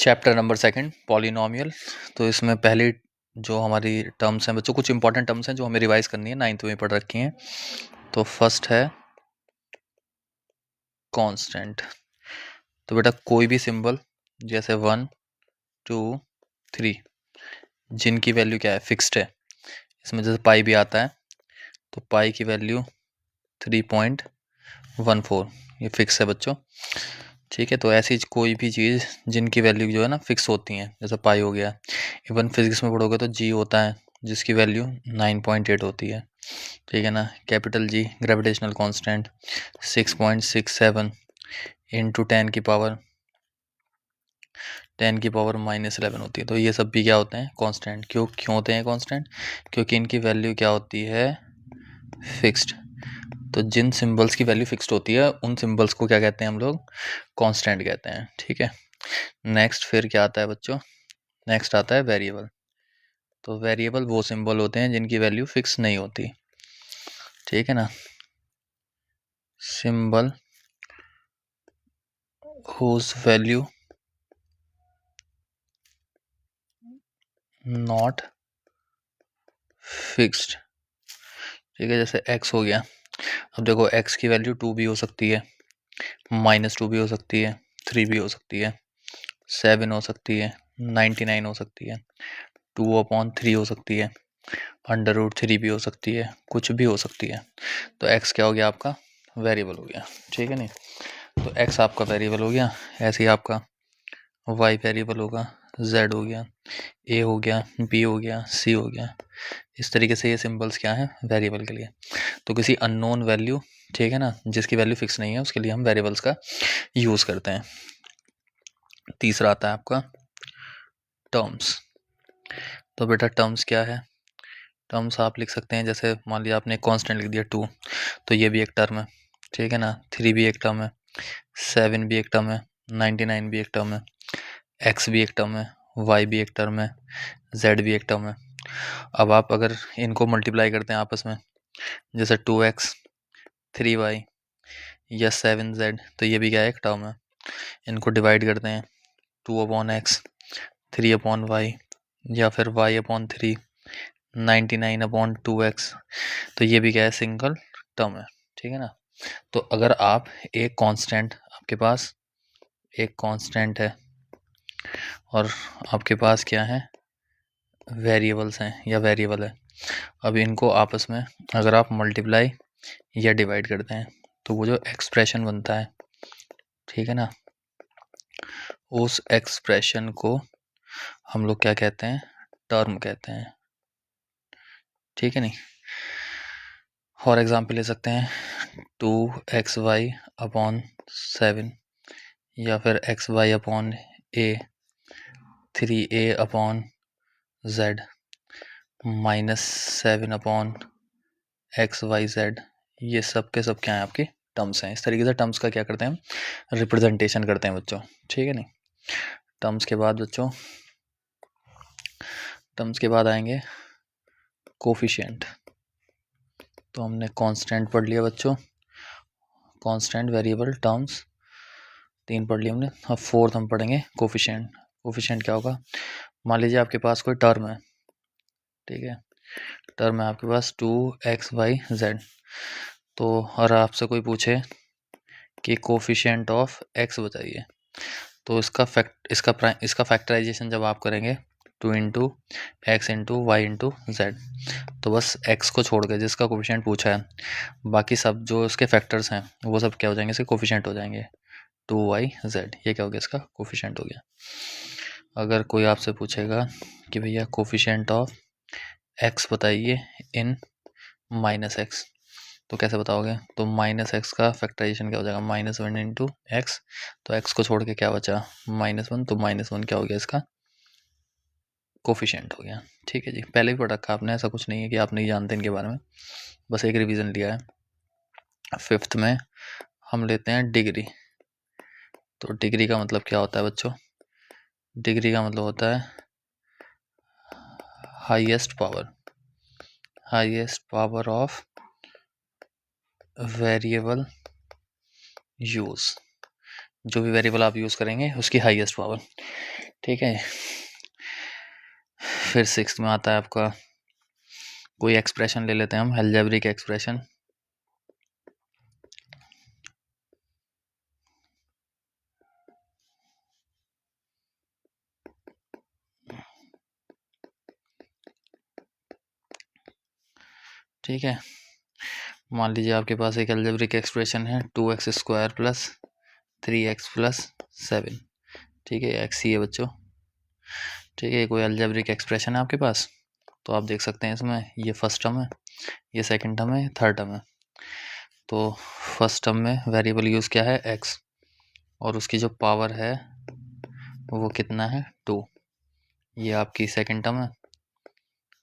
Chapter number second polynomial. तो इसमें पहली जो हमारी टर्म्स हैं बच्चों, कुछ इंपॉर्टेंट टर्म्स हैं जो हमें रिवाइज करनी है, 9th में पढ़ रखी हैं। तो फर्स्ट है कांस्टेंट। तो बेटा कोई भी सिंबल जैसे 1 2 3 जिनकी वैल्यू क्या है, फिक्स्ड है। इसमें जैसे पाई भी आता है, तो पाई की वैल्यू 3.14 ये फिक्स है बच्चों। ठीक है, तो ऐसी कोई भी चीज़ जिनकी वैल्यू जो है ना फिक्स होती हैं, जैसे पाई हो गया। इवन फिजिक्स में पढ़ोगे तो जी होता है जिसकी वैल्यू 9.8 होती है। ठीक है ना, capital G gravitational constant 6.67 into 10 की पावर -11 होती है। तो ये सब भी क्या होते हैं, कांस्टेंट। क्यों होते हैं कांस्टेंट? क्योंकि इनकी वैल्यू क्या होती है, फिक्स्ड। तो जिन सिंबल्स की वैल्यू फिक्स्ड होती है उन सिंबल्स को क्या कहते हैं हम लोग, कांस्टेंट कहते हैं। ठीक है, नेक्स्ट फिर क्या आता है बच्चों, नेक्स्ट आता है वेरिएबल। तो वेरिएबल वो सिंबल होते हैं जिनकी वैल्यू फिक्स नहीं होती। ठीक है ना, symbol whose value not fixed। ठीक है, जैसे x हो गया। अब देखो x की वैल्यू 2 भी हो सकती है, -2 भी हो सकती है, 3 भी हो सकती है, 7 हो सकती है, 99 हो सकती है, 2/3 हो सकती है, √3 भी हो सकती है, कुछ भी हो सकती है। तो x क्या हो गया, आपका वेरिएबल हो गया। ठीक है नहीं, तो x आपका वेरिएबल हो गया। ऐसे ही आपका y वेरिएबल होगा, z हो गया, a हो गया, b हो गया, c हो गया। इस तरीके से ये सिंबल्स क्या है, वेरिएबल के लिए। तो किसी अननोन वैल्यू, ठीक है ना, जिसकी वैल्यू फिक्स नहीं है, उसके लिए हम वेरिएबल्स का यूज़ करते हैं। तीसरा आता है आपका टर्म्स। तो बेटा टर्म्स क्या है, टर्म्स आप लिख सकते हैं, जैसे मान लिया आपने कांस्टेंट लिख दिया 2, तो ये भी एक टर्म है। ठीक है ना, 3 भी एक टर्म है, 7 भी एक टर्म है, 99 भी एक टर्म है, x भी एक टर्म है, y भी एक टर्म है, z भी एक टर्म है। अब आप अगर इनको मल्टीप्लाई करते हैं आपस में, जैसे 2x 3y या 7z, तो ये भी क्या है, एक टर्म है। इनको डिवाइड करते हैं 2/x 3/y या फिर y/3 99/2x, तो ये भी क्या है, सिंगल टर्म है। ठीक है ना, तो अगर आप एक कांस्टेंट, आपके पास एक कांस्टेंट है और आपके पास क्या है, वेरिएबल्स हैं या वेरिएबल है। अब इनको आपस में अगर आप मल्टीप्लाई या डिवाइड करते हैं, तो वो जो एक्सप्रेशन बनता है, ठीक है ना, उस एक्सप्रेशन को हम लोग क्या कहते हैं, टर्म कहते हैं। ठीक है नहीं, फॉर एग्जाम्पल ले सकते हैं 2xy/7 या फिर xy/a 3a/z -7/xyz। ये सब के सब क्या है, आपके टर्म्स हैं। इस तरीके से टर्म्स का क्या करते हैं, हम रिप्रेजेंटेशन करते हैं बच्चों। ठीक है नहीं, टर्म्स के बाद बच्चों, टर्म्स के बाद आएंगे कोफिशिएंट। तो हमने कांस्टेंट पढ़ लिया बच्चों, कांस्टेंट, वेरिएबल, टर्म्स, 3 पढ़ लिया हमने। अब 4th हम पढ़ेंगे कोफिशिएंट। कोफिशिएंट क्या होगा, मान लीजिए आपके पास कोई टर्म है। ठीक है, टर्म है आपके पास 2xyz। तो और आपसे कोई पूछे कि कोफिशिएंट ऑफ x बताइए, तो इसका फैक्टराइजेशन जब आप करेंगे 2 into x into y into z, तो बस x को छोड़ के जिसका कोफिशिएंट पूछा है, बाकी सब जो इसके फैक्टर्स हैं वो सब क्या हो जाएंगे, इसके कोफिशिएंट हो जाएंगे। 2yz, ये क्या हो गया, इसका कोफिशिएंट हो गया। अगर कोई आपसे पूछेगा कि भैया कोफिशिएंट ऑफ x बताइए इन -x, तो कैसे बताओगे, तो -x का फैक्टराइजेशन क्या हो जाएगा, -1 इंटू एक्स। तो x को छोड़ के क्या बचा, -1, तो -1 क्या हो गया, इसका कोफिशिएंट हो गया। ठीक है जी, पहले भी पढ़ रखा आपने, ऐसा कुछ नहीं है कि आप नहीं जानते इनके बारे में, बस एक रिवीजन लिया है। 5th में हम लेते हैं डिग्री। तो डिग्री का मतलब क्या होता है बच्चों, डिग्री का मतलब होता है highest power of variable use. जो भी वेरिएबल आप यूज करेंगे उसकी हाईएस्ट पावर। ठीक है। फिर 6th में आता है आपका कोई एक्सप्रेशन ले लेते हैं हम, अलजेब्रिक एक्सप्रेशन। ठीक है, मान लीजिए आपके पास एक अलजेब्रिक एक्सप्रेशन है 2x² प्लस 3x प्लस 7। ठीक है, एक्स ही है बच्चों। ठीक है, कोई अलजेब्रिक एक्सप्रेशन है आपके पास, तो आप देख सकते हैं इसमें ये फर्स्ट टर्म है, ये सेकंड टर्म है, थर्ड टर्म है। तो फर्स्ट टर्म में वेरिएबल यूज़ क्या है, x, और उसकी जो पावर है वो कितना है, 2। ये आपकी सेकंड टर्म है,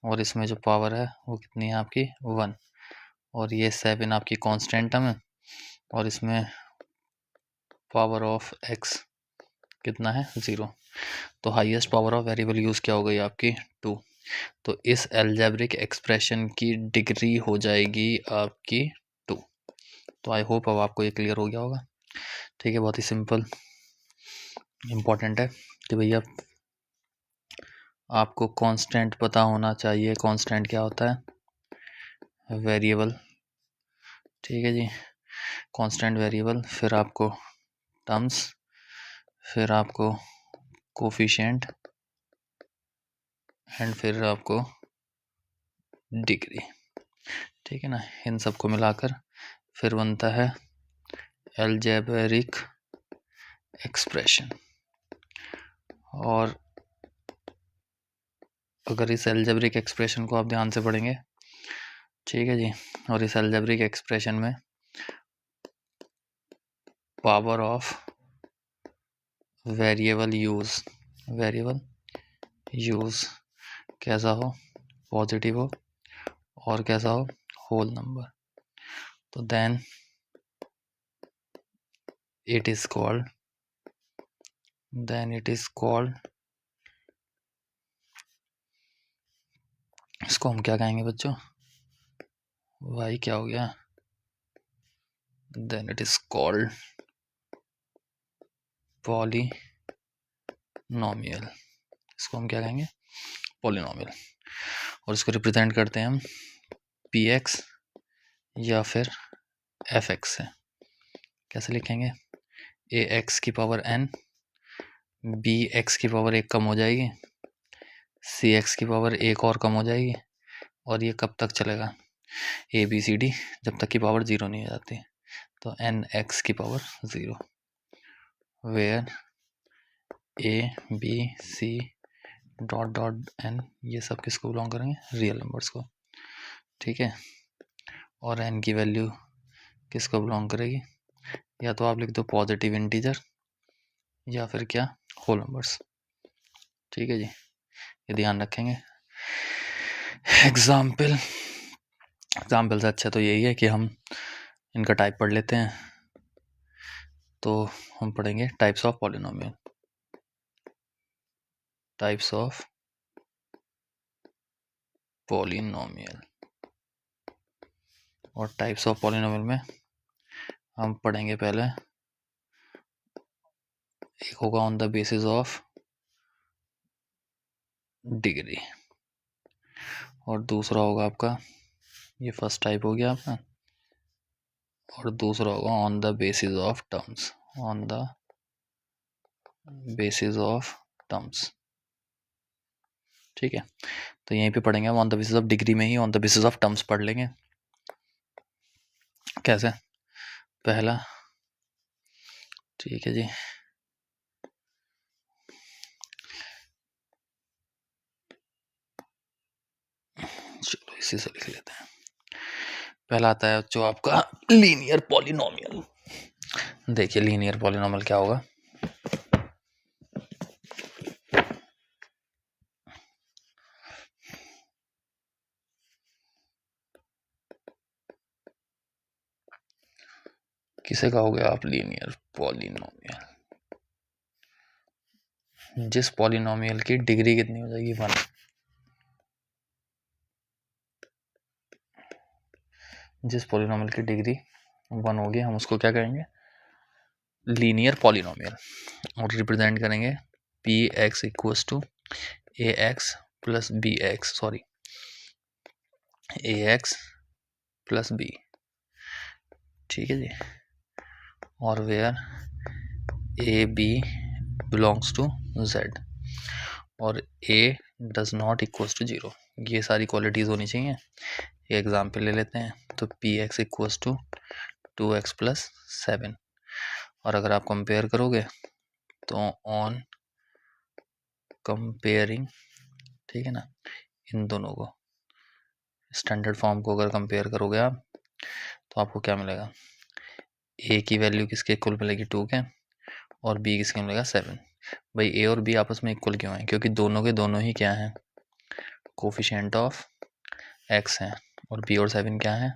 और इसमें जो पावर है वो कितनी है आपकी, 1। और ये 7 आपकी कांस्टेंट टर्म है, और इसमें पावर ऑफ x कितना है, 0। तो highest power of variable use क्या हो गई आपकी, 2। तो इस अलजेब्रिक एक्सप्रेशन की डिग्री हो जाएगी आपकी 2। तो आई होप अब आपको ये क्लियर हो गया होगा। ठीक है, बहुत ही सिंपल इम्पॉर्टेंट है कि भैया आपको कांस्टेंट पता होना चाहिए। कांस्टेंट क्या होता है, वेरिएबल। ठीक है जी, कांस्टेंट वेरिएबल, फिर आपको टर्म्स, फिर आपको कोफिशिएंट, एंड फिर आपको डिग्री। ठीक है ना, इन सबको मिलाकर फिर बनता है अलजेब्रिक एक्सप्रेशन। और अगर इस अलजेब्रिक एक्सप्रेशन को आप ध्यान से पढ़ेंगे, ठीक है जी, और इस अलजेब्रिक एक्सप्रेशन में पावर ऑफ वेरिएबल यूज़ कैसा हो, पॉजिटिव हो, और कैसा हो, होल नंबर, तो देन इट इज कॉल्ड इसको हम क्या कहेंगे बच्चों, वाई क्या हो गया, then it is called polynomial. इसको हम क्या कहेंगे, पॉलिनोमियल। और इसको रिप्रेजेंट करते हैं हम px या फिर fx से। कैसे लिखेंगे, ax की पावर n, bx की पावर 1 कम हो जाएगी, cx की पावर 1 और कम हो जाएगी, और ये कब तक चलेगा, ABCD, जब तक की पावर 0 नहीं हो जाती। तो nx की power 0, where ABC dot n, ये सब किसको बिलोंग करेंगे, रियल नंबर्स को। ठीक है, और n की वैल्यू किसको बिलोंग करेगी, या तो आप लिख दो पॉजिटिव इंटीजर, या फिर क्या, होल नंबर्स। ठीक है जी, ये ध्यान रखेंगे। एग्जाम्पल से अच्छा तो यही है कि हम इनका टाइप पढ़ लेते हैं। तो हम पढ़ेंगे टाइप्स ऑफ पॉलिनोमियल। और टाइप्स ऑफ पॉलिनोमियल में हम पढ़ेंगे पहले, एक होगा on the basis of degree, और दूसरा होगा आपका, ये फर्स्ट टाइप हो गया आपका, और दूसरा होगा on the basis of terms, ठीक है, तो यहीं पे पढ़ेंगे हम on the basis of degree में ही on the basis of terms पढ़ लेंगे। कैसे, पहला, ठीक है जी, चलो इसी से लिख लेते हैं। पहला आता है जो आपका लीनियर पॉलिनोमियल। देखिए लीनियर पॉलिनोमियल क्या होगा, किसे कहोगे आप, लीनियर पॉलिनोमियल, जिस पॉलिनोमियल की डिग्री कितनी हो जाएगी, 1। जिस पॉलिनोमियल की डिग्री 1 होगी, हम उसको क्या कहेंगे, लीनियर पॉलिनोमियल। और रिप्रेजेंट करेंगे p x equals to A x plus B x, sorry a x plus b, ठीक है जी, और where A b belongs to z और a does not equals to 0। ये सारी क्वालिटीज़ होनी चाहिए। ये एग्जाम्पल ले लेते हैं, तो p x equals to 2x plus 7, और अगर आप कंपेयर करोगे तो ऑन कंपेयरिंग, ठीक है ना, इन दोनों को स्टैंडर्ड फॉर्म को अगर कंपेयर करोगे आप तो आपको क्या मिलेगा, ए की वैल्यू किसके इक्वल मिलेगी 2 के, और बी किसके मिलेगा 7। भाई ए और बी आपस में इक्वल क्यों है, क्योंकि दोनों के दोनों ही क्या हैं, कोफिशिएंट ऑफ एक्स हैं, और बी और 7 क्या है,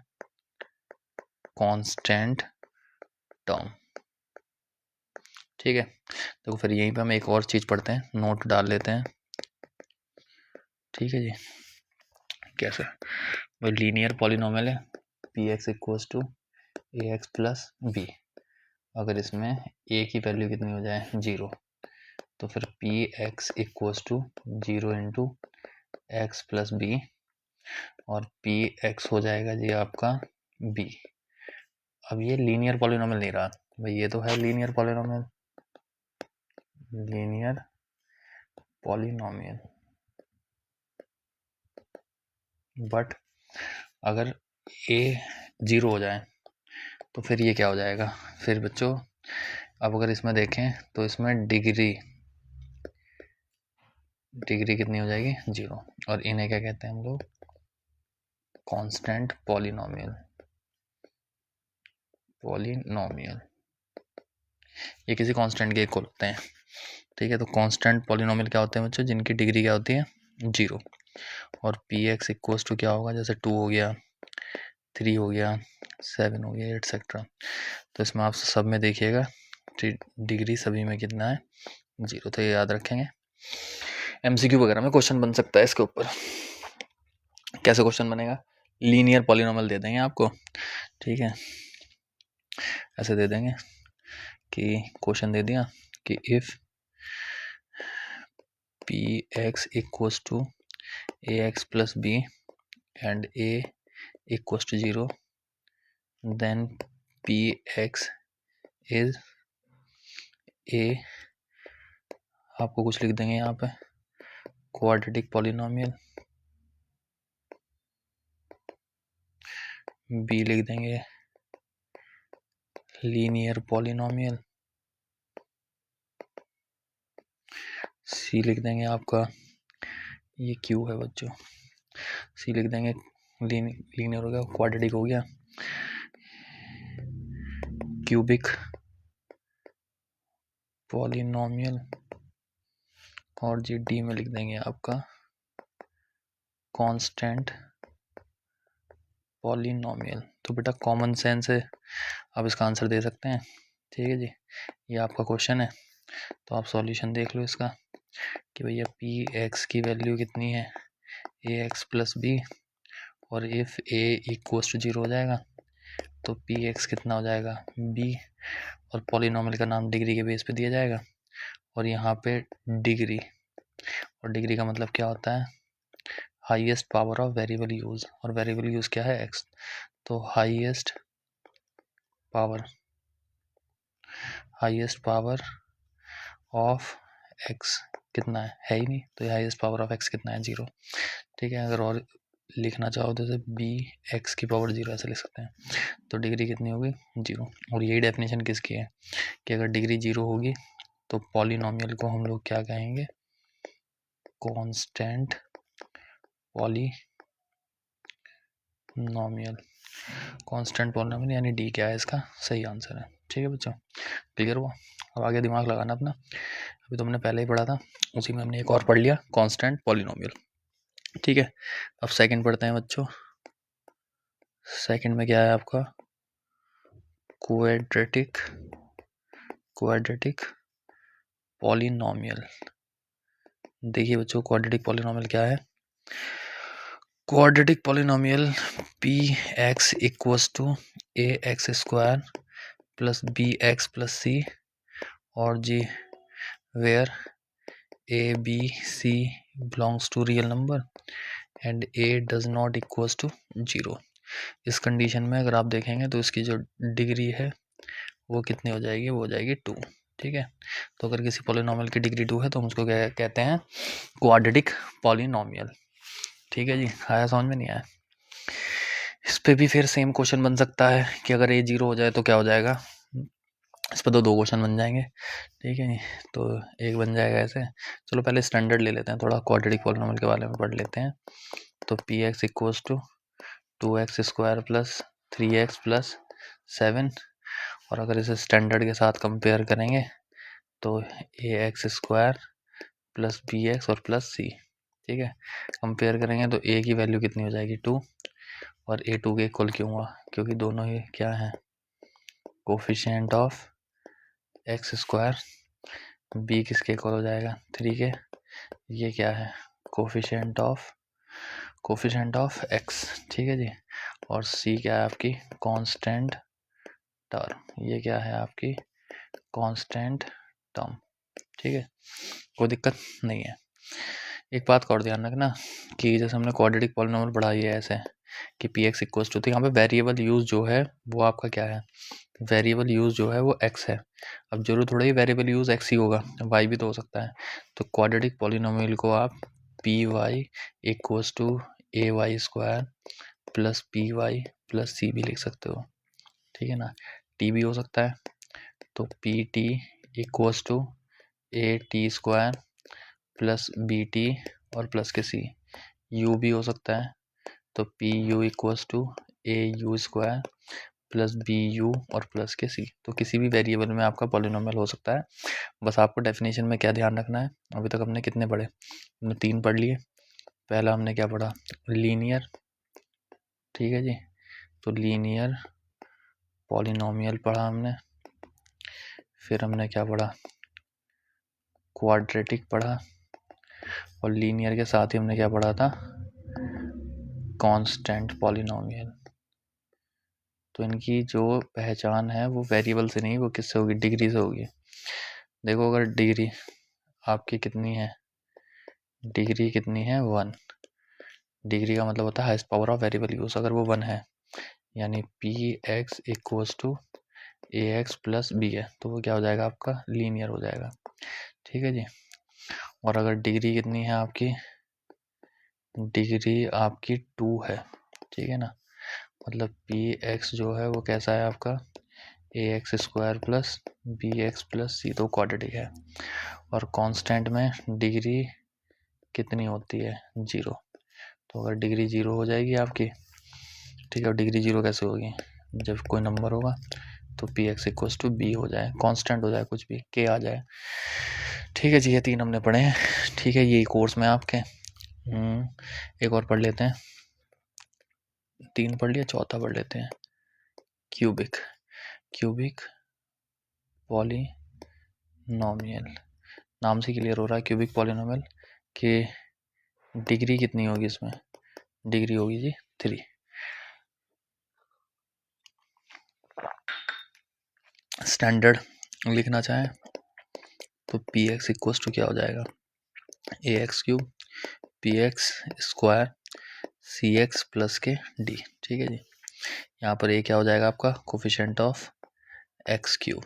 कांस्टेंट टर्म, ठीक है। तो फिर यहीं पे हम एक और चीज़ पढ़ते हैं, नोट डाल लेते हैं, ठीक है जी। कैसे, भाई लीनियर पॉलिनोमियल है, p x equals to A x plus b, अगर इसमें ए की वैल्यू कितनी हो जाए 0, तो फिर p x equals to 0 into x plus b, और पी एक्स हो जाएगा जी आपका बी। अब ये लीनियर पॉलिनोमियल नहीं रहा भाई, ये तो है linear polynomial, linear polynomial, but अगर ए 0 हो जाए तो फिर ये क्या हो जाएगा, फिर बच्चों अब अगर इसमें देखें तो इसमें डिग्री कितनी हो जाएगी 0, और इन्हें क्या कहते हैं हम लोग, कांस्टेंट पॉलिनोमियल, ये किसी कांस्टेंट के इक्वल होते हैं, ठीक है। तो कांस्टेंट पॉलिनोमियल क्या होते हैं बच्चों, जिनकी डिग्री क्या होती है 0, और पी एक्स इक्वल्स टू क्या होगा, जैसे 2 हो गया, 3 हो गया, 7 हो गया, एटसेट्रा। तो इसमें आप सब में देखिएगा डिग्री सभी में कितना है 0, तो ये याद रखेंगे। एमसीक्यू वगैरह में क्वेश्चन बन सकता है इसके ऊपर। कैसे क्वेश्चन बनेगा, लीनियर पॉलिनोमियल दे देंगे आपको, ठीक है, ऐसे दे देंगे कि क्वेश्चन दे दिया कि if p x equals to A x plus b and a equals to 0, then p x is a, आपको कुछ लिख देंगे यहाँ पे, क्वाड्रेटिक पॉलिनोमियल, बी लिख देंगे लीनियर पॉलिनोमियल, सी लिख देंगे आपका, ये क्यू है बच्चों, सी लिख देंगे लीनियर हो गया, क्वाड्रेटिक हो गया, क्यूबिक पॉलिनोमियल, और जी डी में लिख देंगे आपका कांस्टेंट पॉलिनोमियल। तो बेटा कॉमन सेंस है, आप इसका आंसर दे सकते हैं, ठीक है जी। ये आपका क्वेश्चन है, तो आप सॉल्यूशन देख लो इसका कि भैया पी एक्स की वैल्यू कितनी है ए एक्स प्लस बी, और इफ ए इक्वल्स टू 0 हो जाएगा तो पी एक्स कितना हो जाएगा बी, और पॉलिनोमियल का नाम डिग्री के बेस पे दिया जाएगा, और यहाँ पे डिग्री, और डिग्री का मतलब क्या होता है, highest power of variable use, और वेरिएबल यूज क्या है एक्स, तो हाईएस्ट पावर ऑफ एक्स कितना है ही नहीं, तो हाईएस्ट पावर ऑफ एक्स कितना है 0, ठीक है। अगर और लिखना चाहो तो बी एक्स की पावर 0 ऐसे लिख सकते हैं, तो डिग्री कितनी होगी 0, और यही डेफिनेशन किसकी है कि अगर डिग्री 0 होगी तो पॉलिनोमियल को हम लोग क्या कहेंगे, कांस्टेंट पॉलिनोमियल, कांस्टेंट पॉलिनोमियल यानी डी क्या है इसका सही आंसर है, ठीक है बच्चों, क्लियर हुआ। अब आगे दिमाग लगाना अपना, अभी तुमने पहले ही पढ़ा था, उसी में हमने एक और पढ़ लिया कांस्टेंट पॉलिनोमियल, ठीक है। अब सेकंड पढ़ते हैं बच्चों, सेकंड में क्या है आपका क्वाड्रेटिक पॉलिनोमियल। देखिए बच्चों क्वाड्रेटिक पॉलिनोमियल क्या है, quadratic polynomial P x equals to A X square plus B X plus C, और जी where A B C belongs to real number and A does not equals to 0। इस condition में अगर आप देखेंगे तो इसकी जो डिग्री है वो कितनी हो जाएगी, वो हो जाएगी 2। ठीक है, तो अगर किसी पॉलिनॉमियल की डिग्री 2 है तो हम उसको क्या कहते हैं, क्वाड्रेटिक पॉलिनॉमियल। ठीक है जी, आया समझ में? नहीं आया? इस पे भी फिर सेम क्वेश्चन बन सकता है कि अगर ए 0 हो जाए तो क्या हो जाएगा। इस पर तो 2 क्वेश्चन बन जाएंगे। ठीक है जी, तो एक बन जाएगा ऐसे। चलो पहले स्टैंडर्ड ले लेते हैं, थोड़ा क्वाड्रेटिक पॉलिनॉमियल के बारे में पढ़ लेते हैं। तो p x equals to 2x square plus 3x plus 7, और अगर इसे स्टैंडर्ड के साथ कंपेयर करेंगे तो A X square plus B X और प्लस सी। ठीक है, कंपेयर करेंगे तो ए की वैल्यू कितनी हो जाएगी 2, और ए 2 के इक्वल क्यों हुआ, क्योंकि दोनों ही क्या है, coefficient of x square. B किसके इक्वल हो जाएगा, 3 के। ये क्या है, कोफिशिएंट ऑफ एक्स। ठीक है जी, और सी क्या है आपकी, कांस्टेंट टर्म। ये क्या है आपकी, कांस्टेंट टर्म। ठीक है, कोई दिक्कत नहीं है। एक बात का और ध्यान रखना कि जैसे हमने क्वाड्रेटिक पॉलिनॉमियल पढ़ा है ऐसे कि पी एक्स इक्वल्स टू, तो यहाँ पे वेरिएबल यूज जो है वो आपका क्या है, वेरिएबल यूज जो है वो एक्स है। अब जरूर थोड़ा ही वेरिएबल यूज एक्स ही होगा, वाई भी तो हो सकता है। तो क्वाड्रेटिक पॉलिनॉमियल को आप P Y equals to A Y square plus P Y plus C भी लिख सकते हो। ठीक है ना, टी भी हो सकता है, तो p t equals to a t square plus b t और प्लस के सी। यू भी हो सकता है, तो p u equals to a u square plus b u और प्लस के सी। तो किसी भी वेरिएबल में आपका पॉलिनॉमियल हो सकता है। बस आपको डेफिनेशन में क्या ध्यान रखना है, अभी तक हमने कितने पढ़े, हमने 3 पढ़ लिए। पहला हमने क्या पढ़ा, लीनियर। ठीक है जी, तो लीनियर पॉलिनॉमियल पढ़ा हमने। फिर हमने क्या पढ़ा, क्वाड्रेटिक पढ़ा, और लीनियर के साथ ही हमने क्या पढ़ा था, कांस्टेंट पॉलिनॉमियल। तो इनकी जो पहचान है वो वेरिएबल से नहीं, वो किससे होगी, डिग्री से होगी। देखो अगर डिग्री आपकी कितनी है, डिग्री कितनी है 1। डिग्री का मतलब होता है highest power of variable use. अगर वो 1 है यानी p x equals to A x plus b है, तो वो क्या हो जाएगा आपका, लीनियर हो जाएगा। ठीक है जी, और अगर डिग्री कितनी है आपकी, डिग्री आपकी 2 है। ठीक है ना, मतलब पी एक्स जो है वो कैसा है आपका, A X square plus B X plus C, तो क्वाड्रेटिक है। और कांस्टेंट में डिग्री कितनी होती है, 0। तो अगर डिग्री 0 हो जाएगी आपकी, ठीक है, और डिग्री 0 कैसे होगी, जब कोई नंबर होगा तो p x equals to b हो जाए, कांस्टेंट हो जाए, कुछ भी के आ जाए। ठीक है जी, ये 3 हमने पढ़े हैं। ठीक है, ये कोर्स में आपके एक और पढ़ लेते हैं, 3 पढ़ लिया, चौथा पढ़ लेते हैं, क्यूबिक पॉलिनॉमियल। नाम से क्लियर हो रहा है क्यूबिक पॉलिनॉमियल कि डिग्री कितनी होगी, इसमें डिग्री होगी जी 3। स्टैंडर्ड लिखना चाहें तो पी एक्स इक्वल्स टू क्या हो जाएगा, A X cube P X square C X plus के डी। ठीक है जी, यहाँ पर ए क्या हो जाएगा आपका, कोफिशिएंट ऑफ एक्स क्यूब,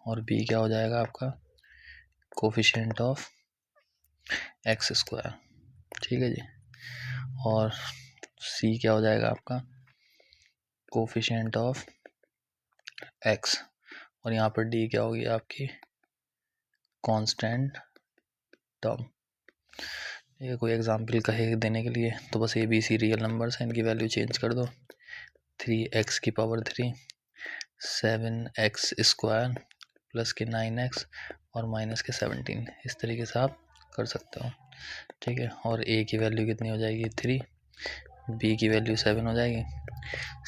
और बी क्या हो जाएगा आपका, कोफिशिएंट ऑफ एक्स स्क्वायर। ठीक है जी, और सी क्या हो जाएगा आपका, कोफिशिएंट ऑफ एक्स, और यहाँ पर डी क्या होगी आपकी, कांस्टेंट टर्म। ये कोई एग्जाम्पल कहे देने के लिए तो बस a B c real numbers हैं, इनकी वैल्यू चेंज कर दो, 3x की पावर 3, 7x स्क्वायर प्लस के 9x और माइनस के 17, इस तरीके से आप कर सकते हो। ठीक है, और a की वैल्यू कितनी हो जाएगी 3, b की वैल्यू 7 हो जाएगी,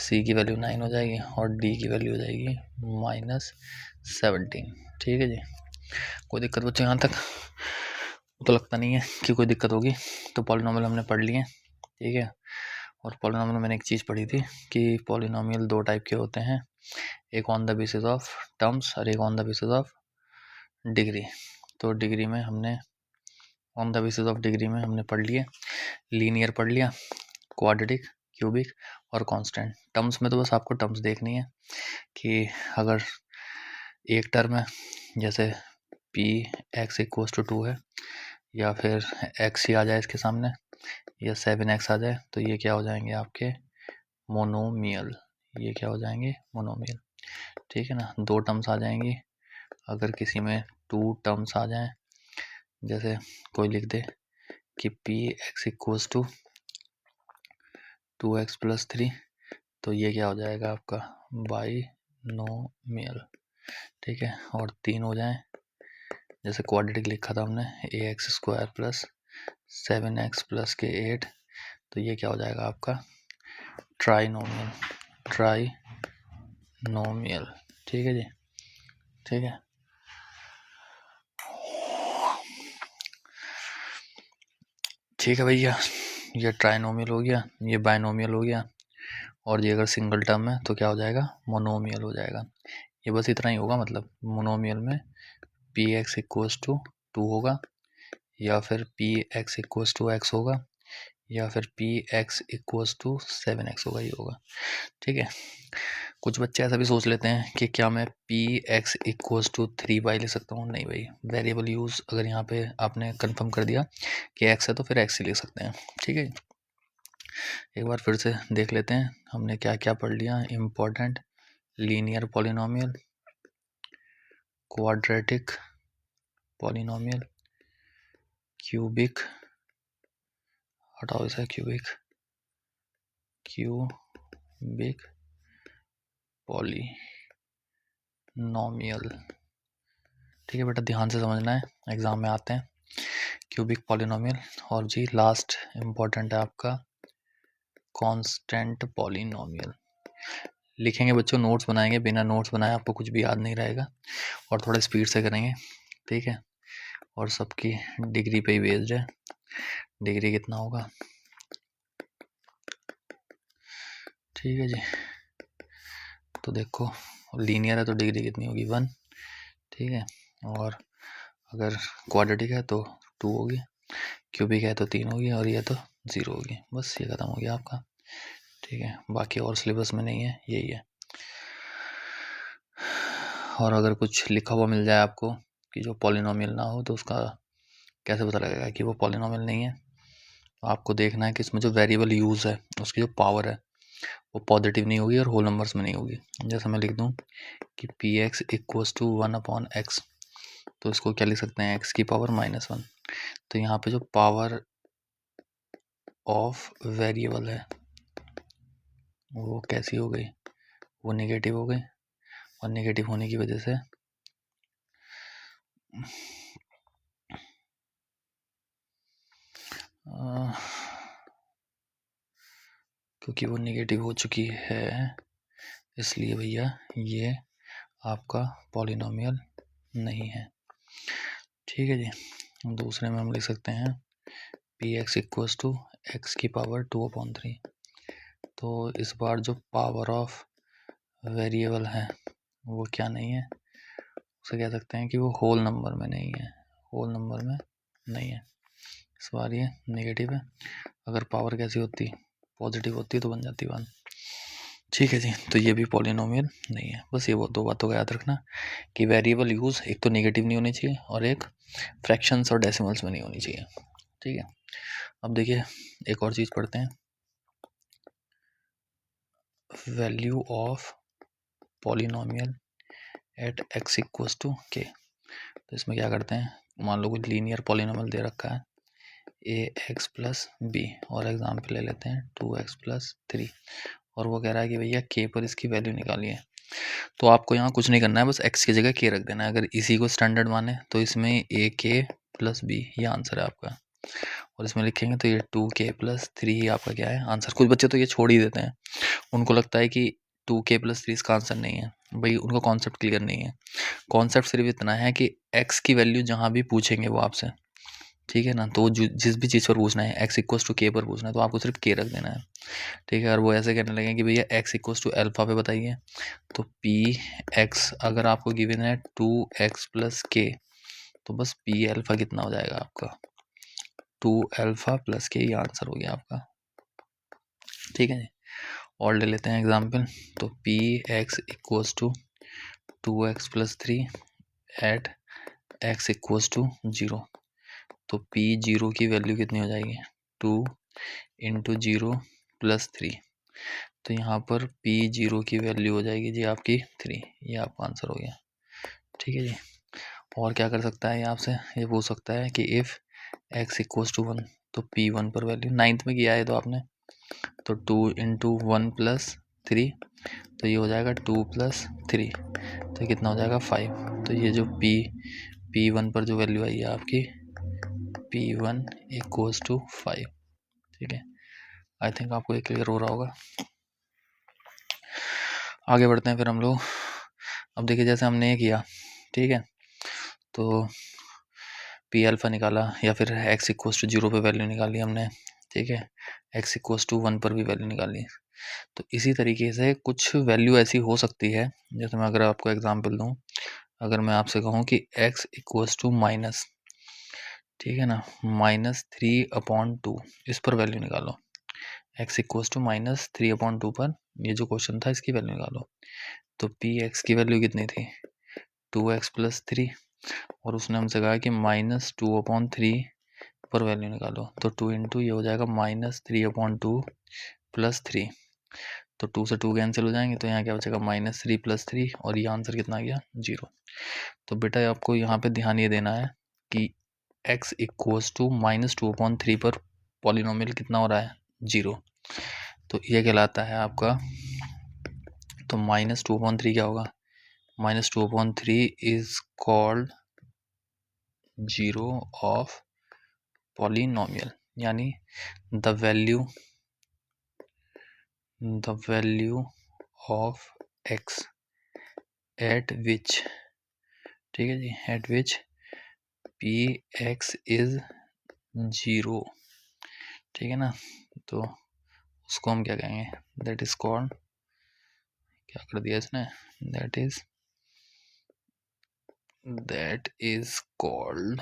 c की वैल्यू 9 हो जाएगी, और d की वैल्यू हो जाएगी -17। ठीक है जी, कोई दिक्कत बच्चों यहाँ तक, तो लगता नहीं है कि कोई दिक्कत होगी। तो पॉलिनॉमियल हमने पढ़ लिए। ठीक है, और पॉलिनॉमियल में मैंने एक चीज़ पढ़ी थी कि पॉलिनॉमियल 2 टाइप के होते हैं, एक on the basis of terms और एक on the basis of degree. तो डिग्री में हमने on the basis of degree में हमने पढ़ लिए, लीनियर पढ़ लिया, क्वाड्रेटिक, क्यूबिक और कांस्टेंट। टर्म्स में तो बस आपको टर्म्स देखनी है कि अगर एक टर्म है जैसे पी एक्स इक्वल्स टू 2 है, या फिर एक्स ही आ जाए इसके सामने, या 7x आ जाए, तो ये क्या हो जाएंगे आपके मोनोमियल। ये क्या हो जाएंगे मोनोमियल, ठीक है ना। दो टर्म्स आ जाएंगी। अगर किसी में 2 टर्म्स आ जाएं, जैसे कोई लिख दे कि p x equals to 2x plus 3, तो ये क्या हो जाएगा आपका बाइनोमियल, ठीक है। और 3 हो जाए, जैसे क्वाड्रेटिक लिखा था हमने ax² प्लस 7x प्लस के 8, तो ये क्या हो जाएगा आपका ट्राइनोमियल, ट्राइनोमियल, ठीक है जी, ठीक है। ठीक है भैया, ये ट्राइनोमियल हो गया, ये बाइनोमियल हो गया, और ये अगर सिंगल टर्म है तो क्या हो जाएगा मोनोमियल हो जाएगा। ये बस इतना ही होगा, मतलब मोनोमियल में पी एक्स इक्वल्स टू 2 होगा, या फिर p x equals to x होगा, या फिर p x equals to 7x होगा, ये होगा, ठीक है। कुछ बच्चे ऐसा भी सोच लेते हैं कि क्या मैं P x equals to 3y ले सकता हूँ। नहीं भाई, वेरिएबल यूज़ अगर यहाँ पे आपने कंफर्म कर दिया कि x है तो फिर x ही ले सकते हैं, ठीक है। एक बार फिर से देख लेते हैं हमने क्या क्या पढ़ लिया important. Linear polynomial, quadratic polynomial, cubic, हटाओ इसे, क्यूबिक पॉलिनोमियल, ठीक है बेटा, ध्यान से समझना है, एग्जाम में आते हैं क्यूबिक पॉलिनोमियल। और जी लास्ट इम्पोर्टेंट है आपका कांस्टेंट पॉलिनोमियल। लिखेंगे बच्चों, नोट्स बनाएंगे, बिना नोट्स बनाए आपको कुछ भी याद नहीं रहेगा, और थोड़ा स्पीड से करेंगे, ठीक है। और सबकी डिग्री पे ही बेस्ड है, डिग्री कितना होगा, ठीक है जी। तो देखो लीनियर है तो डिग्री कितनी होगी 1, ठीक है। और अगर क्वाड्रेटिक है तो 2 होगी, क्यूबिक है तो 3 होगी, और ये तो 0 होगी। बस ये खत्म हो गया आपका, ठीक है। बाकी और सिलेबस में नहीं है, यही है। और अगर कुछ लिखा हुआ मिल जाए आपको कि जो पॉलिनोमियल ना हो, तो उसका कैसे पता लगेगा कि वो पॉलिनोमियल नहीं है। आपको देखना है कि इसमें जो वेरिएबल यूज़ है उसकी जो पावर है वो पॉजिटिव नहीं होगी और होल नंबर्स में नहीं होगी। जैसे मैं लिख दूँ कि p x equals to 1/x, तो इसको क्या लिख सकते हैं, x की पावर -1। तो यहाँ पे जो पावर ऑफ वेरिएबल है वो कैसी हो गई, वो नेगेटिव हो गई, और नेगेटिव होने की वजह से क्योंकि वो नेगेटिव हो चुकी है, इसलिए भैया ये आपका पॉलिनोमियल नहीं है, ठीक है जी। दूसरे में हम लिख सकते हैं p x equals to x की पावर 2/3। तो इस बार जो पावर ऑफ वेरिएबल है वो क्या नहीं है, उसे कह सकते हैं कि वो होल नंबर में नहीं है, होल नंबर में नहीं है। इस बार ये नेगेटिव है। अगर पावर कैसी होती, पॉजिटिव होती, तो बन जाती 1, ठीक है जी। तो ये भी पॉलिनोमियल नहीं है। बस ये वो 2 बातों का याद रखना कि वेरिएबल यूज़ एक तो नेगेटिव नहीं होनी चाहिए, और एक फ्रैक्शंस और डेसिमल्स में नहीं होनी चाहिए, ठीक है। अब देखिए एक और चीज़ पढ़ते हैं, value of polynomial at x equals to k। तो इसमें क्या करते हैं, मान लो कोई लीनियर पॉलिनोमियल दे रखा है ax प्लस बी, और एग्जाम्पल ले लेते हैं 2x प्लस 3, और वो कह रहा है कि भैया k पर इसकी वैल्यू निकालिए। तो आपको यहाँ कुछ नहीं करना है, बस x की जगह k रख देना है। अगर इसी को स्टैंडर्ड माने तो इसमें ak प्लस बी ये आंसर है आपका, और इसमें लिखेंगे तो ये 2k प्लस 3 ही आपका क्या है आंसर। कुछ बच्चे तो ये छोड़ ही देते हैं, उनको लगता है कि 2k प्लस 3 इसका आंसर नहीं है। भाई उनका कॉन्सेप्ट क्लियर नहीं है। कॉन्सेप्ट सिर्फ इतना है कि x की वैल्यू जहाँ भी पूछेंगे वो आपसे, ठीक है ना। तो जिस भी चीज़ पर पूछना है x इक्वल्स टू के पर पूछना है तो आपको सिर्फ के रख देना है। ठीक है, और वो ऐसे कहने लगे कि भैया x इक्वल्स टू अल्फा पे बताइए, तो पी एक्स अगर आपको गिवन है 2x प्लस के, तो बस पी अल्फा कितना हो जाएगा आपका 2 अल्फा प्लस के, ये आंसर हो गया आपका। ठीक है जी, और ले लेते हैं एग्जाम्पल। तो p x equals to 2x plus 3 at x equals to 0, तो पी जीरो की वैल्यू कितनी हो जाएगी 2 इंटू 0 प्लस 3, तो यहाँ पर पी जीरो की वैल्यू हो जाएगी जी आपकी 3, ये आपका आंसर हो गया। ठीक है जी, और क्या कर सकता है ये आपसे, ये पूछ सकता है कि इफ़ x इक्वल्स टू 1, तो पी वन पर वैल्यू 9th में किया है तो आपने, तो 2 इंटू 1 प्लस 3, तो ये हो जाएगा 2 प्लस 3, तो कितना हो जाएगा 5। तो ये जो पी वन पर जो वैल्यू आई है आपकी P1 इक्वल्स टू 5। ठीक है, आई थिंक आपको ये क्लियर हो रहा होगा। आगे बढ़ते हैं फिर हम लोग। अब देखिए जैसे हमने ये किया, ठीक है, तो पी अल्फ़ा निकाला या फिर x इक्वल्स टू 0 पे वैल्यू निकाली हमने। ठीक है, x इक्वल्स टू 1 पर भी वैल्यू निकाली। तो इसी तरीके से कुछ वैल्यू ऐसी हो सकती है, जैसे मैं अगर आपको एग्जांपल दूं, अगर मैं आपसे कहूं कि x इक्वल्स टू माइनस, ठीक है ना, -3/2, इस पर वैल्यू निकालो। x इक्वल्स टू -3/2 पर ये जो क्वेश्चन था इसकी वैल्यू निकालो। तो पी एक्स की वैल्यू कितनी थी 2x प्लस 3, और उसने हमसे कहा कि -2/3 पर वैल्यू निकालो। तो 2 इंटू ये हो जाएगा -3/2 प्लस 3, तो 2 से 2 कैंसिल हो जाएंगे, तो यहाँ क्या बचेगा -3 प्लस 3, और ये आंसर कितना आ गया 0। तो बेटा आपको यहाँ पे ध्यान ये देना है कि x इक्वल्स टू -2/3 पर पॉलिनोमियल कितना हो रहा है 0, तो ये कहलाता है आपका, तो -2/3 क्या होगा, -2/3 इज कॉल्ड 0 ऑफ पॉलिनोमियल, यानी the value of x at which, ठीक है जी, at which P x is 0। ठीक है ना, तो उसको हम क्या कहेंगे, दैट इज कॉल्ड, क्या कर दिया इसने, that is called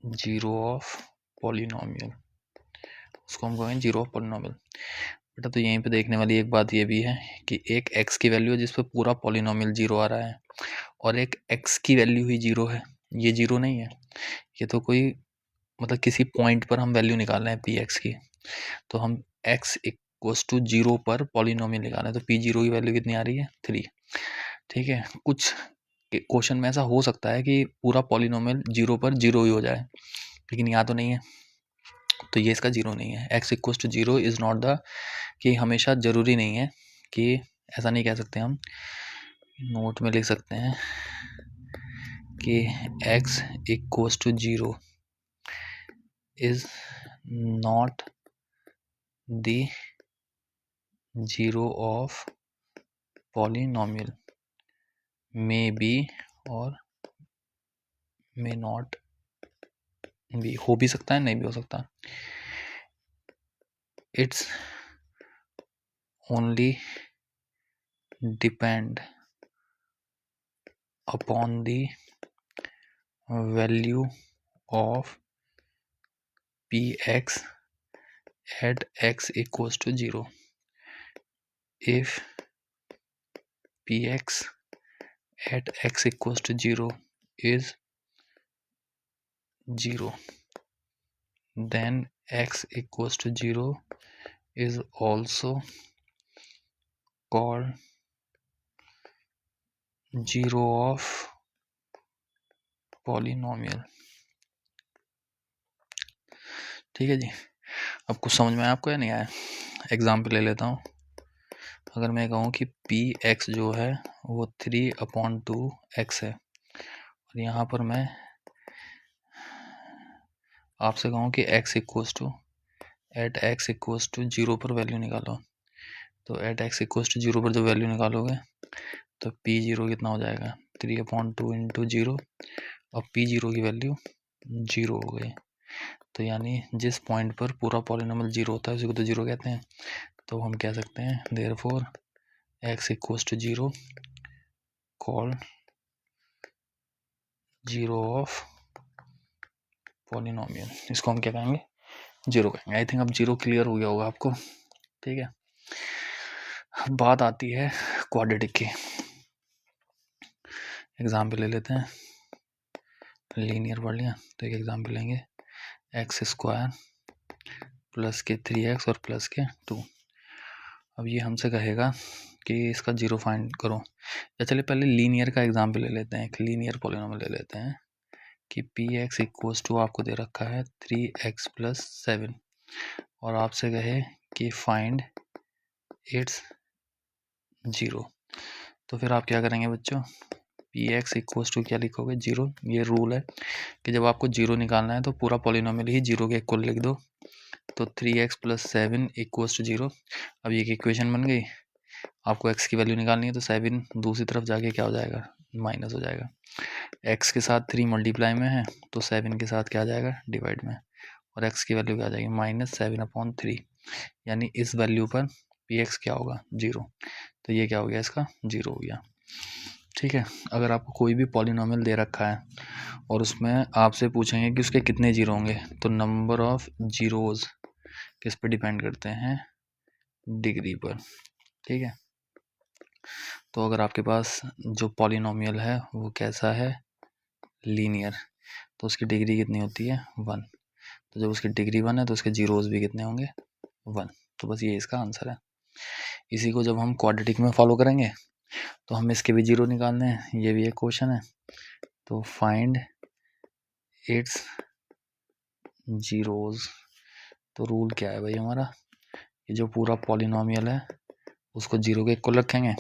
0 of polynomial, उसको हम कहेंगे 0 ऑफ पॉलिनोमियल। बेटा तो यहीं पे देखने वाली एक बात ये भी है कि एक x की वैल्यू है जिस पे पूरा पॉलिनोमियल 0 आ रहा है, और एक x की वैल्यू ही 0 है, ये 0 नहीं है, ये तो कोई मतलब किसी पॉइंट पर हम वैल्यू निकाल रहे हैं पी एक्स की, तो हम x इक्वल्स टू 0 पर पॉलिनोमियल निकालें, तो पी जीरो की वैल्यू कितनी आ रही है 3। ठीक है, कुछ क्वेश्चन में ऐसा हो सकता है कि पूरा पॉलिनोमियल 0 पर 0 ही हो जाए, लेकिन यहाँ तो नहीं है, तो ये इसका 0 नहीं है। x equals to 0 is not the, कि हमेशा ज़रूरी नहीं है कि, ऐसा नहीं कह सकते हम, नोट में लिख सकते हैं कि x equals to 0 is not the 0 of polynomial, may be और मे नॉट भी, हो भी सकता है नहीं भी हो सकता, it's only depend upon the value of p x at x equals to 0। If p x at x equals to 0 is 0, then x equals to 0 is also called 0 of polynomial। ठीक है जी, अब कुछ समझ में आया आपको या नहीं आया, एग्जाम्पल ले लेता हूँ। अगर मैं कहूँ कि पी एक्स जो है वो 3/2 है, और यहाँ पर मैं आपसे कहूँ कि x equals to, at x equals to 0 पर वैल्यू निकालो, तो एट x इक्वल्स टू 0 पर जब वैल्यू निकालोगे तो p0 कितना हो जाएगा 3/2 इंटू 0, और p0 की वैल्यू जीरो हो गई। तो यानी जिस पॉइंट पर पूरा पॉलिनोमियल जीरो होता है उसी को तो जीरो कहते हैं। तो हम कह सकते हैं therefore x equals to zero called zero of polynomial. इसको हम क्या कहेंगे? जीरो कहेंगे। आई थिंक अब जीरो क्लियर हो गया होगा आपको। ठीक है, बात आती है क्वाड्रेटिक की। एग्जाम्पल ले लेते हैं, लीनियर पढ़ लिया तो एक एग्जाम्पल लेंगे, एक्स स्क्वायर प्लस के 3x और प्लस के 2। अब ये हमसे कहेगा कि इसका जीरो फाइंड करो। या चलिए पहले लीनियर का एग्जाम्पल ले लेते हैं, एक लीनियर पॉलिनोमियल ले लेते हैं कि पी एक्स इक्वल्स टू आपको दे रखा है 3x प्लस 7 और आपसे कहे कि फाइंड इट्स जीरो। तो फिर आप क्या करेंगे बच्चों? पी एक्स इक्वल्स टू क्या लिखोगे? जीरो। ये रूल है कि जब आपको जीरो निकालना है तो पूरा पॉलिनोमियल ही जीरो के इक्वल लिख दो। तो 3x plus 7 equals to zero. अब ये इक्वेशन बन गई। आपको x की वैल्यू निकालनी है तो 7 दूसरी तरफ जाके क्या हो जाएगा? माइनस हो जाएगा। x के साथ 3 मल्टीप्लाई में है तो 7 के साथ क्या आ जाएगा? डिवाइड में। और x की वैल्यू क्या आ जाएगी? -7/3। यानी इस वैल्यू पर पी एक्स क्या होगा? जीरो। तो ये क्या हो गया? इसका जीरो हो गया। ठीक है, अगर आपको कोई भी पॉलिनोमियल दे रखा है और उसमें आपसे पूछेंगे कि उसके कितने जीरो होंगे, तो नंबर ऑफ जीरोज किस पे डिपेंड करते हैं? डिग्री पर। ठीक है, तो अगर आपके पास जो पॉलिनोमियल है वो कैसा है? लीनियर, तो उसकी डिग्री कितनी होती है? 1। तो जब उसकी डिग्री 1 है तो उसके जीरोज भी कितने होंगे? 1। तो बस ये इसका आंसर है। इसी को जब हम क्वाड्रेटिक में फॉलो करेंगे तो हम इसके भी जीरो निकालने हैं। ये भी एक क्वेश्चन है। तो फाइंड इट्स जीरोज। तो रूल क्या है भाई हमारा? ये जो पूरा पॉलिनोमियल है उसको जीरो के इक्वल रखेंगे।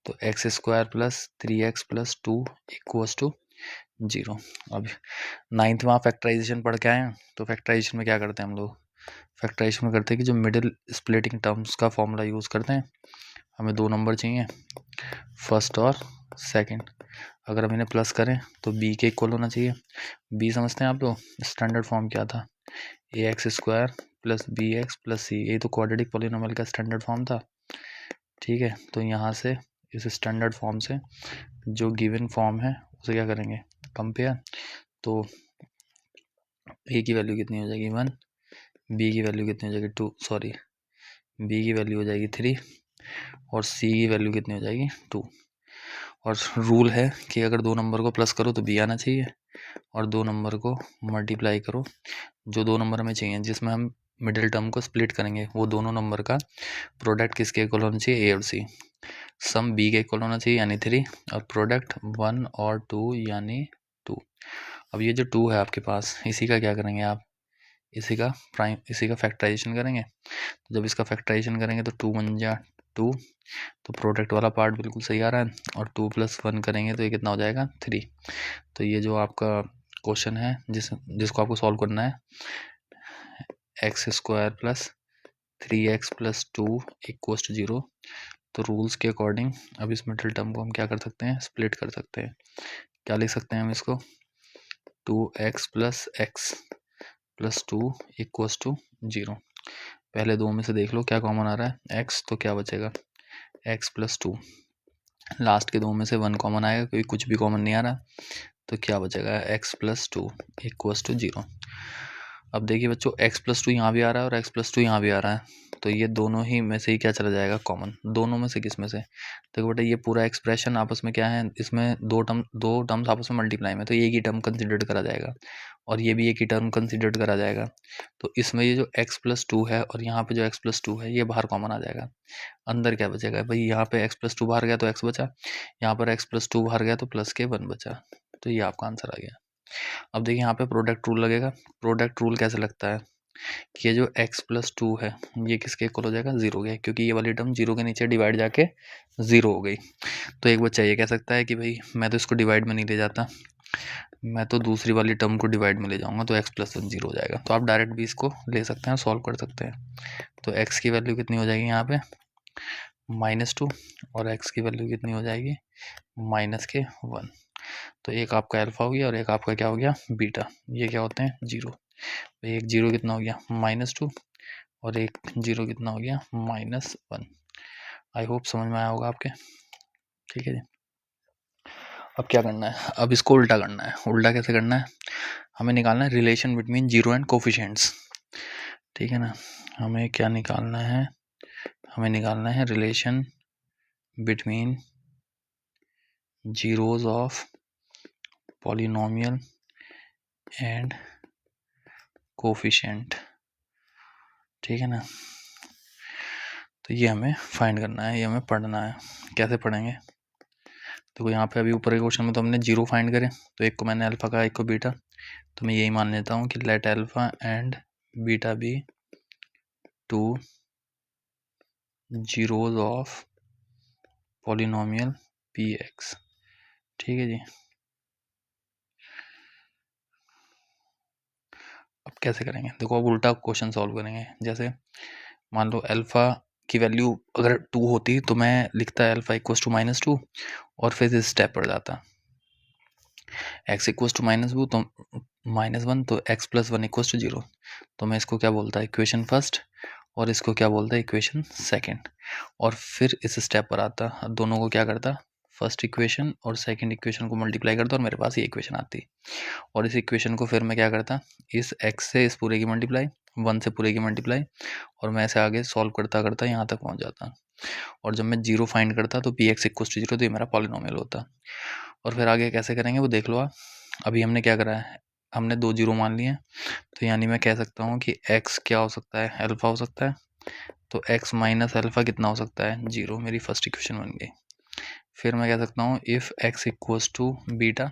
तो x square plus 3x plus 2 equals to zero. अब 9th में आप फैक्टराइजेशन पढ़ के आए हैं, तो फैक्टराइजेशन में क्या करते हैं हम लोग? फैक्टराइजेशन में करते हैं कि जो मिडिल स्प्लिटिंग टर्म्स का फॉर्मूला यूज़ करते हैं। हमें दो नंबर चाहिए, फर्स्ट और सेकंड। अगर हम इन्हें प्लस करें तो b के इक्वल होना चाहिए। b समझते हैं आप लोग? स्टैंडर्ड फॉर्म क्या था? ax square plus bx plus C. ये तो क्वाड्रेटिक पॉलिनोमियल का स्टैंडर्ड फॉर्म था। ठीक है, तो यहाँ से इस स्टैंडर्ड फॉर्म से जो गिवन फॉर्म है उसे क्या करेंगे? कंपेयर। तो a की वैल्यू कितनी हो जाएगी? 1। b की वैल्यू कितनी हो जाएगी? 2। सॉरी, b की वैल्यू हो जाएगी 3 और c की वैल्यू कितनी हो जाएगी? 2। और रूल है कि अगर दो नंबर को प्लस करो तो b आना चाहिए और दो नंबर को मल्टीप्लाई करो, जो दो नंबर हमें चाहिए जिसमें हम मिडिल टर्म को स्प्लिट करेंगे वो दोनों नंबर का प्रोडक्ट किसके इक्वल होना चाहिए? a और c। सम b के इक्वल होना चाहिए यानी 3 और प्रोडक्ट 1 और 2 यानी 2। अब ये जो 2 है आपके पास, इसी का क्या करेंगे आप? इसी का फैक्टराइजेशन करेंगे। तो जब इसका फैक्टराइजेशन करेंगे तो 2 1 जा 2, तो प्रोडक्ट वाला पार्ट बिल्कुल सही आ रहा है। और 2 + 1 करेंगे तो ये कितना हो जाएगा? 3। तो ये जो आपका क्वेश्चन है जिसको आपको सॉल्व करना है, x square plus 3x plus 2 equals to 0। तो रूल्स के अकॉर्डिंग अब इस मिडिल टर्म को हम क्या कर सकते हैं? स्प्लिट कर सकते हैं। क्या लिख सकते हैं हम इसको? 2x plus x plus 2 equals to 0। पहले दो में से देख लो क्या कॉमन आ रहा है? x, तो क्या बचेगा? x plus 2। लास्ट के दो में से 1 कॉमन आएगा क्योंकि कुछ भी कॉमन नहीं आ रहा। तो क्या बचेगा? x plus 2 equals to 0। अब देखिए बच्चों, x प्लस 2 यहाँ भी आ रहा है और x प्लस 2 यहाँ भी आ रहा है, तो ये दोनों ही में से ही क्या चला जाएगा? कॉमन। दोनों में से किस में से? देखो बेटा, ये पूरा एक्सप्रेशन आपस में क्या है? इसमें दो टर्म्स आपस में मल्टीप्लाई में, तो ये एक ही टर्म कंसिडर्ड करा जाएगा और ये भी एक ही टर्म कंसिडर्ड करा जाएगा। तो इसमें ये जो x प्लस 2 है और यहाँ पे जो x प्लस 2 है ये बाहर कॉमन आ जाएगा। अंदर क्या बचेगा भाई? यहाँ पे x प्लस 2 बाहर गया तो x बचा, यहाँ पर x प्लस 2 बाहर गया तो प्लस के 1 बचा। तो ये आपका आंसर आ गया। अब देखिए यहाँ पे प्रोडक्ट रूल लगेगा। प्रोडक्ट रूल कैसे लगता है कि ये जो x प्लस 2 है ये किसके इक्वल हो जाएगा? 0 के, क्योंकि ये वाली टर्म 0 के नीचे डिवाइड जाके 0 हो गई। तो एक बच्चा ये कह सकता है कि भाई मैं तो इसको डिवाइड में नहीं ले जाता, मैं तो दूसरी वाली टर्म को डिवाइड में ले जाऊंगा, तो x प्लस 1 0 हो जाएगा। तो आप डायरेक्ट भी इसको ले सकते हैं, सॉल्व कर सकते हैं। तो x की वैल्यू कितनी हो जाएगी यहाँ पे? -2 और x की वैल्यू कितनी हो जाएगी? -1। तो एक आपका अल्फा हो गया और एक आपका क्या हो गया बीटा, ये क्या होते हैं जीरो। एक जीरो कितना हो गया -2 और एक जीरो कितना हो गया -1। आई होप समझ में आया होगा आपके, ठीक है जी। अब क्या करना है, अब इसको उल्टा करना है। उल्टा कैसे करना है, हमें निकालना है relation between zero and coefficients, ठीक है ना। हमें क्या निकालना है, हमें निकालना है relation between zeros of polynomial and coefficient, ठीक है ना। तो ये हमें फाइंड करना है, ये हमें पढ़ना है। कैसे पढ़ेंगे, तो यहाँ पे अभी ऊपर के क्वेश्चन में तो हमने जीरो फाइंड करे, तो एक को मैंने अल्फा कहा, एक को बीटा, तो मैं यही मान लेता हूँ कि let alpha and beta be two zeros of polynomial P x, ठीक है जी। अब कैसे करेंगे, देखो अब उल्टा क्वेश्चन सॉल्व करेंगे। जैसे मान लो अल्फा की वैल्यू अगर 2 होती तो मैं लिखता अल्फा इक्वल टू -2 और फिर इस स्टेप पर जाता x इक्वल टू -2 तो -1 तो x प्लस 1 इक्वल टू 0, तो मैं इसको क्या बोलता है इक्वेशन फर्स्ट और इसको क्या बोलता है इक्वेशन सेकंड, और फिर इस स्टेप पर आता दोनों को क्या करता फर्स्ट इक्वेशन और सेकंड इक्वेशन को मल्टीप्लाई करता और मेरे पास ये इक्वेशन आती, और इस इक्वेशन को फिर मैं क्या करता इस x से इस पूरे की मल्टीप्लाई, 1 से पूरे की मल्टीप्लाई, और मैं ऐसे आगे सॉल्व करता करता यहाँ तक पहुँच जाता, और जब मैं जीरो फाइंड करता तो p x equal to zero, तो ये मेरा पॉलिनोमियल होता। और फिर आगे कैसे करेंगे वो देख लो आप। अभी हमने क्या करा है, हमने 2 जीरो मान लिए, तो यानी मैं कह सकता हूँ कि x क्या हो सकता है अल्फा हो सकता है, तो x माइनस अल्फा कितना हो सकता है जीरो, मेरी फर्स्ट इक्वेशन बन गई। फिर मैं कह सकता हूँ if x equals to beta,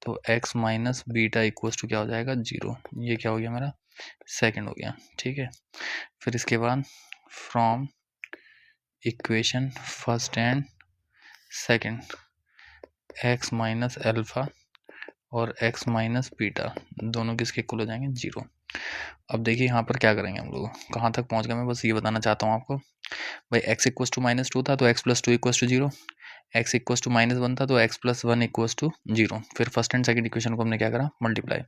तो x minus beta equals to क्या हो जाएगा जीरो, ये क्या हो गया मेरा सेकंड हो गया, ठीक है। फिर इसके बाद from equation first and second x minus alpha और x माइनस बीटा दोनों किसके इक्वल हो जाएंगे जीरो। अब देखिए यहाँ पर क्या करेंगे हम लोग, कहाँ तक पहुँच गए मैं बस ये बताना चाहता हूँ आपको। भाई x इक्वल टू -2 था तो x plus 2 equal to zero, x equal to -1 था तो x plus 1 equal to zero, फिर फर्स्ट एंड सेकंड इक्वेशन को हमने क्या करा मल्टीप्लाई।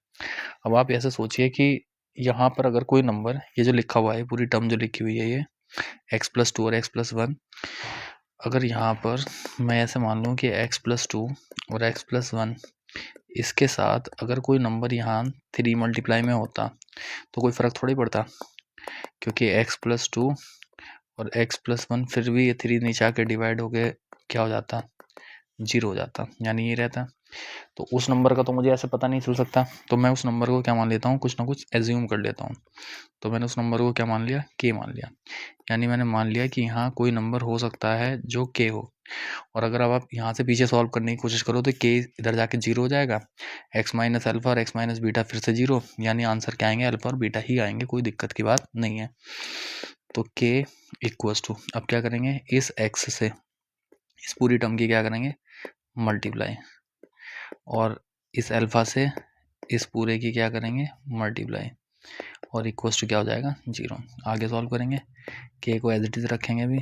अब आप ऐसे सोचिए कि यहाँ पर अगर कोई नंबर, ये जो लिखा हुआ है पूरी टर्म जो लिखी हुई है ये x प्लस 2 और x प्लस 1, अगर यहाँ पर मैं ऐसे मान लूँ कि x प्लस 2 और x प्लस 1 इसके साथ अगर कोई नंबर यहाँ 3 मल्टीप्लाई में होता तो कोई फ़र्क थोड़ी पड़ता, क्योंकि x प्लस 2 और x प्लस 1 फिर भी ये 3 नीचे आके डिवाइड हो गए क्या हो जाता जीरो हो जाता, यानी ये रहता। तो उस नंबर का तो मुझे ऐसे पता नहीं चल सकता, तो मैं उस नंबर को क्या मान लेता हूँ कुछ ना कुछ एज्यूम कर लेता हूँ। तो मैंने उस नंबर को क्या मान लिया k मान लिया, यानी मैंने मान लिया कि यहाँ कोई नंबर हो सकता है जो k हो। और अगर अब आप यहाँ से पीछे सॉल्व करने की कोशिश करो तो k इधर जाके जीरो हो जाएगा, x माइनस अल्फा और x माइनस बीटा फिर से जीरो, यानी आंसर क्या आएंगे अल्फा और बीटा ही आएंगे, कोई दिक्कत की बात नहीं है। तो k इक्वल्स टू, अब क्या करेंगे इस x से इस पूरी टर्म की क्या करेंगे मल्टीप्लाई, और इस अल्फा से इस पूरे की क्या करेंगे मल्टीप्लाई, और इक्वल्स टू क्या हो जाएगा जीरो। आगे सॉल्व करेंगे, k को एज इट इज रखेंगे अभी,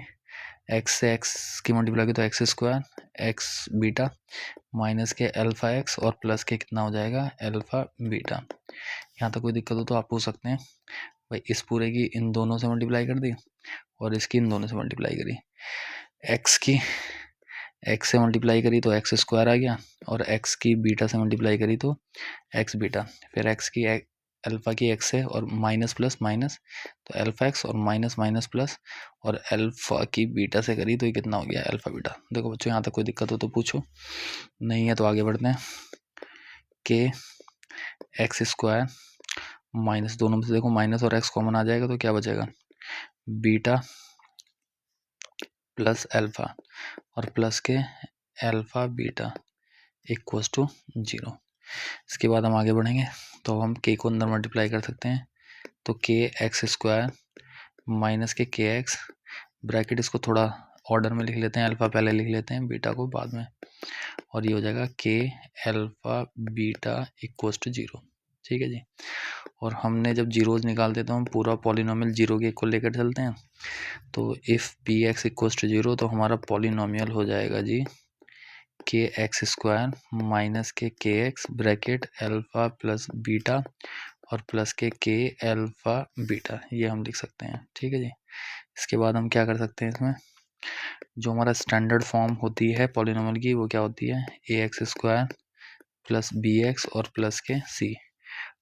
x से x की मल्टीप्लाई की तो x square x beta minus के अल्फा x और प्लस के कितना हो जाएगा अल्फा बीटा। यहाँ तक कोई दिक्कत हो तो आप पूछ सकते हैं। भाई इस पूरे की इन दोनों से मल्टीप्लाई कर दी और इसकी इन दोनों से मल्टीप्लाई करी, x की x से मल्टीप्लाई करी तो एक्स स्क्वायर आ गया, और x की बीटा से मल्टीप्लाई करी तो x बीटा, फिर x की अल्फा की x से और माइनस प्लस माइनस तो अल्फा x और माइनस माइनस प्लस, और अल्फा की बीटा से करी तो ये कितना हो गया अल्फा बीटा। देखो बच्चों यहाँ तक कोई दिक्कत हो तो पूछो, नहीं है तो आगे बढ़ते हैं। के एक्स स्क्वायर माइनस, दोनों में से देखो माइनस और x कॉमन आ जाएगा तो क्या बचेगा बीटा प्लस अल्फा और plus k alpha beta equals to zero. इसके बाद हम आगे बढ़ेंगे तो हम k को अंदर मल्टीप्लाई कर सकते हैं, तो के x square minus k x, bracket इसको थोड़ा ऑर्डर में लिख लेते हैं, अल्फ़ा पहले लिख लेते हैं बीटा को बाद में, और ये हो जाएगा k alpha beta equals to zero, ठीक है जी। और हमने जब जीरोज निकालते तो हम पूरा पॉलिनोमियल जीरो के इक्वल लेकर चलते हैं, तो if p x equals to zero तो हमारा पॉलिनोमियल हो जाएगा जी k x square minus k x bracket alpha plus beta और प्लस के अल्फा बीटा, ये हम लिख सकते हैं। ठीक है जी। इसके बाद हम क्या कर सकते हैं, इसमें जो हमारा स्टैंडर्ड फॉर्म होती है पॉलिनोमियल की वो क्या होती है, A X square plus B X और प्लस के सी।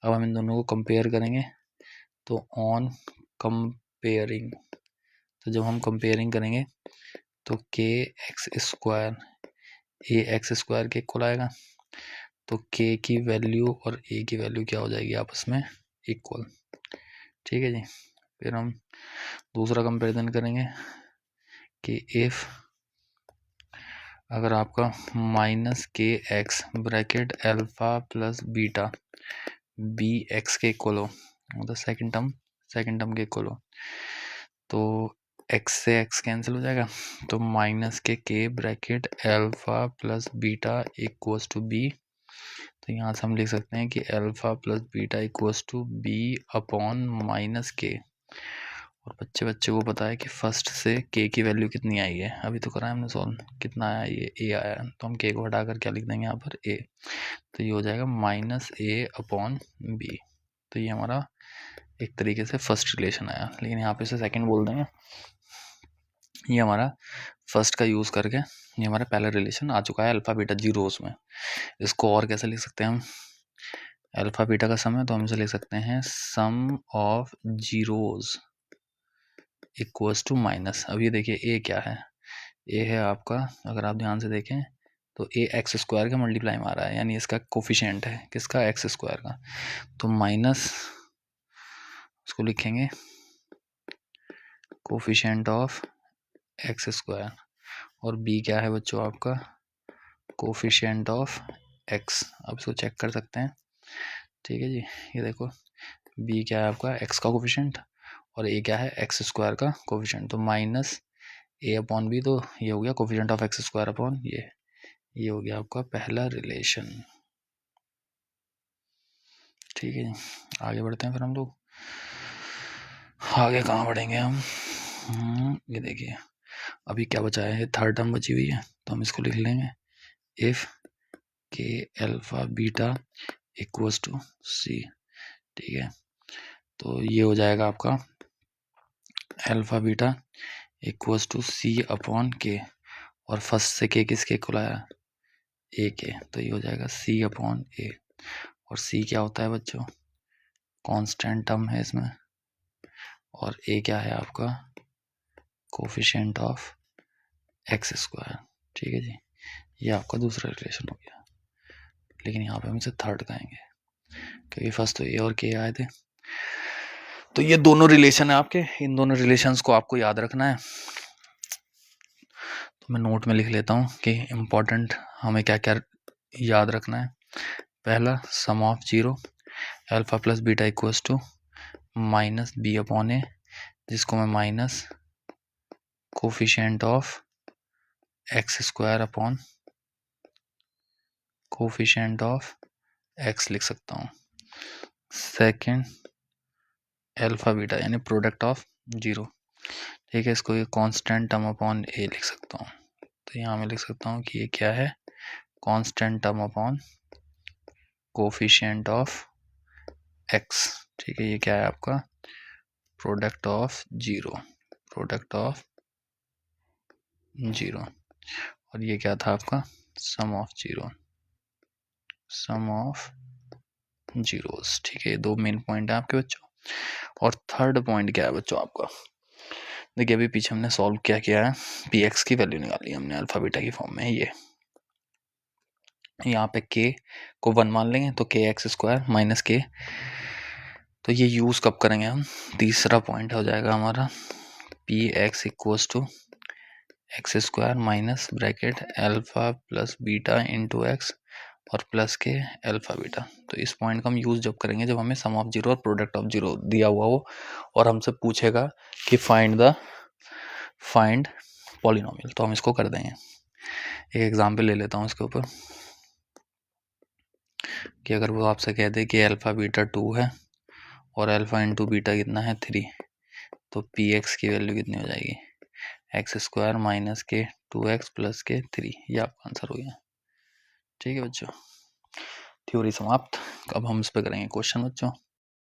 अब हम इन दोनों को कंपेयर करेंगे, तो ऑन कंपेयरिंग, तो जब हम कंपेयरिंग करेंगे तो के एक्स स्क्वायर ए एक्स स्क्वायर के इक्वल आएगा, तो के की वैल्यू और ए की वैल्यू क्या हो जाएगी आपस में इक्वल। ठीक है जी। फिर हम दूसरा कंपेरिजन करेंगे कि इफ अगर आपका minus k x bracket alpha plus beta b x के इक्वल हो, मतलब सेकंड टर्म के इक्वल हो, तो एक्स से एक्स कैंसिल हो जाएगा, तो minus k bracket alpha plus beta equals to b. तो यहाँ से हम लिख सकते हैं कि alpha plus beta equals to b upon minus k. और बच्चे को पता है कि फर्स्ट से के की वैल्यू कितनी आई है, अभी तो करा है हमने सॉल्व, कितना आया, ये ए आया, तो हम के को हटाकर क्या लिख देंगे यहाँ पर ए, तो ये हो जाएगा माइनस ए अपॉन बी। तो ये हमारा एक तरीके से फर्स्ट रिलेशन आया, लेकिन यहाँ पे इसे सेकंड बोल देंगे। ये हमारा फर्स्ट का यूज़ करके ये हमारा पहला रिलेशन आ चुका है अल्फ़ा बीटा जीरोस में। इसको और कैसे लिख सकते हैं हम, अल्फ़ा बीटा का सम है तो हम इसे लिख सकते हैं sum of zeros equals to minus. अब ये देखिए ए क्या है, ए है आपका, अगर आप ध्यान से देखें तो ए एक्स स्क्वायर का मल्टीप्लाई में आ रहा है, यानी इसका कोफिशिएंट है किसका, एक्स स्क्वायर का, तो माइनस उसको लिखेंगे कोफिशिएंट ऑफ एक्स स्क्वायर, और बी क्या है बच्चों आपका, कोफिशिएंट ऑफ एक्स। अब इसको चेक कर सकते हैं। ठीक है जी, ये देखो बी क्या है आपका, एक्स का कोफिशिएंट, और ए क्या है, एक्स स्क्वायर का कोफिशिएंट, तो माइनस ए अपॉन बी, तो ये हो गया coefficient of x square upon ये हो गया आपका पहला रिलेशन। ठीक है जी, आगे बढ़ते हैं। फिर हम लोग आगे कहाँ बढ़ेंगे हम, ये देखिए अभी क्या बचा है, थर्ड टर्म बची हुई है, तो हम इसको लिख लेंगे if k alpha beta equals to c. ठीक है, तो ये हो जाएगा आपका alpha beta equals to c upon k, और फर्स्ट से के किसके इक्वल आया, ए के, तो ये हो जाएगा सी अपॉन ए। और सी क्या होता है बच्चों, कांस्टेंट टर्म है इसमें, और ए क्या है आपका, कोफिशिएंट ऑफ एक्स स्क्वायर। ठीक है जी, ये आपका दूसरा रिलेशन हो गया, लेकिन यहाँ पे हम इसे थर्ड कहेंगे क्योंकि फर्स्ट तो ए और के आए थे। तो ये दोनों रिलेशन है आपके, इन दोनों रिलेशंस को आपको याद रखना है। तो मैं नोट में लिख लेता हूँ कि इम्पोर्टेंट हमें क्या क्या याद रखना है। पहला sum of zero alpha plus beta equals to minus B upon A, जिसको मैं minus coefficient of x square upon coefficient of X लिख सकता हूँ। सेकंड अल्फा बीटा यानी प्रोडक्ट ऑफ जीरो, ठीक है, इसको ये कांस्टेंट टर्म अपॉन ए लिख सकता हूँ। तो यहाँ मैं लिख सकता हूँ कि ये क्या है, constant term upon coefficient of x. ठीक है, ये क्या है आपका प्रोडक्ट ऑफ जीरो, और ये क्या था आपका सम ऑफ जीरोस। ठीक है, दो मेन पॉइंट है आपके बच्चों। और थर्ड पॉइंट क्या है बच्चों आपका, देखिए अभी पीछे हमने सॉल्व क्या किया है, पी एक्स की वैल्यू निकाली हमने अल्फा बीटा की फॉर्म में। ये यहाँ पे के को 1 मान लेंगे तो के एक्स स्क्वायर माइनस के, तो ये यूज़ कब करेंगे हम, तीसरा पॉइंट हो जाएगा हमारा p x equals to x square minus bracket alpha plus beta into x और प्लस के अल्फा बीटा। तो इस पॉइंट का हम यूज़ जब करेंगे जब हमें सम ऑफ जीरो और प्रोडक्ट ऑफ जीरो दिया हुआ हो और हमसे पूछेगा कि फाइंड पॉलिनोमियल, तो हम इसको कर देंगे। एक एग्जांपल ले लेता हूँ इसके ऊपर कि अगर वो आपसे कह दे कि अल्फा बीटा 2 है और अल्फा इंटू बीटा कितना है 3, तो पी एक्स की वैल्यू कितनी हो जाएगी, एक्स स्क्वायर माइनस के 2x प्लस के 3, ये आपका आंसर हो गया। ठीक है बच्चों, थ्योरी समाप्त। अब हम इस पे करेंगे क्वेश्चन बच्चों।